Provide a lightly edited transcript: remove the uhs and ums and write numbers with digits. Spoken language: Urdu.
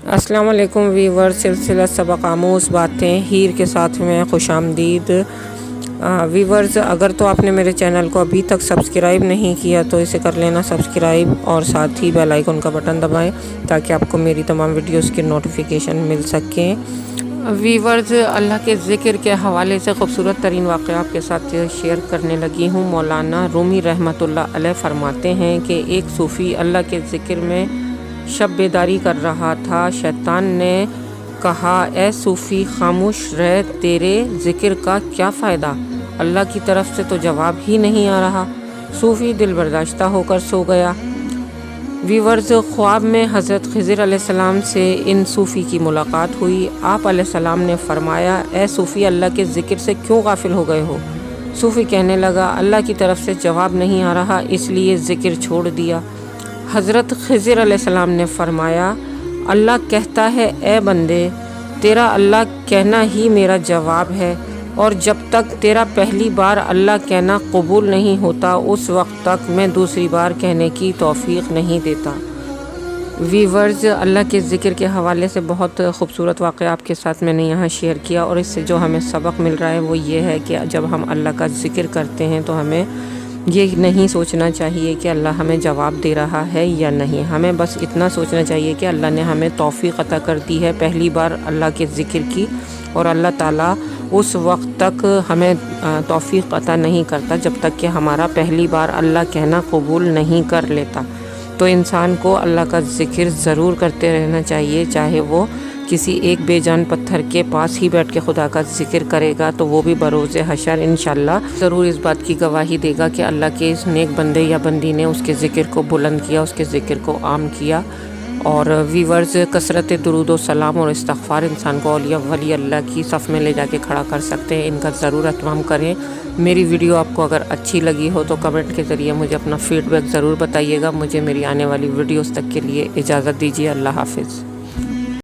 السلام علیکم ویور، سلسلہ سبق آموز باتیں ہیر کے ساتھ میں خوش آمدید ویورز۔ اگر تو آپ نے میرے چینل کو ابھی تک سبسکرائب نہیں کیا تو اسے کر لینا سبسکرائب، اور ساتھ ہی بیل آئیکن کا بٹن دبائیں تاکہ آپ کو میری تمام ویڈیوز کی نوٹیفیکیشن مل سکیں۔ ویورز، اللہ کے ذکر کے حوالے سے خوبصورت ترین واقعہ آپ کے ساتھ شیئر کرنے لگی ہوں۔ مولانا رومی رحمۃ اللہ علیہ فرماتے ہیں کہ ایک صوفی اللہ کے ذکر میں شب بیداری کر رہا تھا۔ شیطان نے کہا، اے صوفی خاموش رہ، تیرے ذکر کا کیا فائدہ؟ اللہ کی طرف سے تو جواب ہی نہیں آ رہا۔ صوفی دل برداشتہ ہو کر سو گیا۔ ویورز، خواب میں حضرت خضر علیہ السلام سے ان صوفی کی ملاقات ہوئی۔ آپ علیہ السلام نے فرمایا، اے صوفی اللہ کے ذکر سے کیوں غافل ہو گئے ہو؟ صوفی کہنے لگا، اللہ کی طرف سے جواب نہیں آ رہا، اس لیے ذکر چھوڑ دیا۔ حضرت خضر علیہ السلام نے فرمایا، اللہ کہتا ہے، اے بندے، تیرا اللہ کہنا ہی میرا جواب ہے، اور جب تک تیرا پہلی بار اللہ کہنا قبول نہیں ہوتا اس وقت تک میں دوسری بار کہنے کی توفیق نہیں دیتا۔ ویورز، اللہ کے ذکر کے حوالے سے بہت خوبصورت واقعہ آپ کے ساتھ میں نے یہاں شیئر کیا، اور اس سے جو ہمیں سبق مل رہا ہے وہ یہ ہے کہ جب ہم اللہ کا ذکر کرتے ہیں تو ہمیں یہ نہیں سوچنا چاہیے کہ اللہ ہمیں جواب دے رہا ہے یا نہیں۔ ہمیں بس اتنا سوچنا چاہیے کہ اللہ نے ہمیں توفیق عطا کر دی ہے پہلی بار اللہ کے ذکر کی، اور اللہ تعالیٰ اس وقت تک ہمیں توفیق عطا نہیں کرتا جب تک کہ ہمارا پہلی بار اللہ کہنا قبول نہیں کر لیتا۔ تو انسان کو اللہ کا ذکر ضرور کرتے رہنا چاہیے، چاہے وہ کسی ایک بے جان پتھر کے پاس ہی بیٹھ کے خدا کا ذکر کرے گا تو وہ بھی بروز حشر انشاءاللہ ضرور اس بات کی گواہی دے گا کہ اللہ کے اس نیک بندے یا بندی نے اس کے ذکر کو بلند کیا، اس کے ذکر کو عام کیا۔ اور ویورز، کثرت درود و سلام اور استغفار انسان کو اولیاء ولی اللہ کی صف میں لے جا کے کھڑا کر سکتے ہیں، ان کا ضرور اہتمام کریں۔ میری ویڈیو آپ کو اگر اچھی لگی ہو تو کمنٹ کے ذریعے مجھے اپنا فیڈ بیک ضرور بتائیے گا۔ مجھے میری آنے والی ویڈیوز تک کے لیے اجازت دیجیے۔ اللہ حافظ۔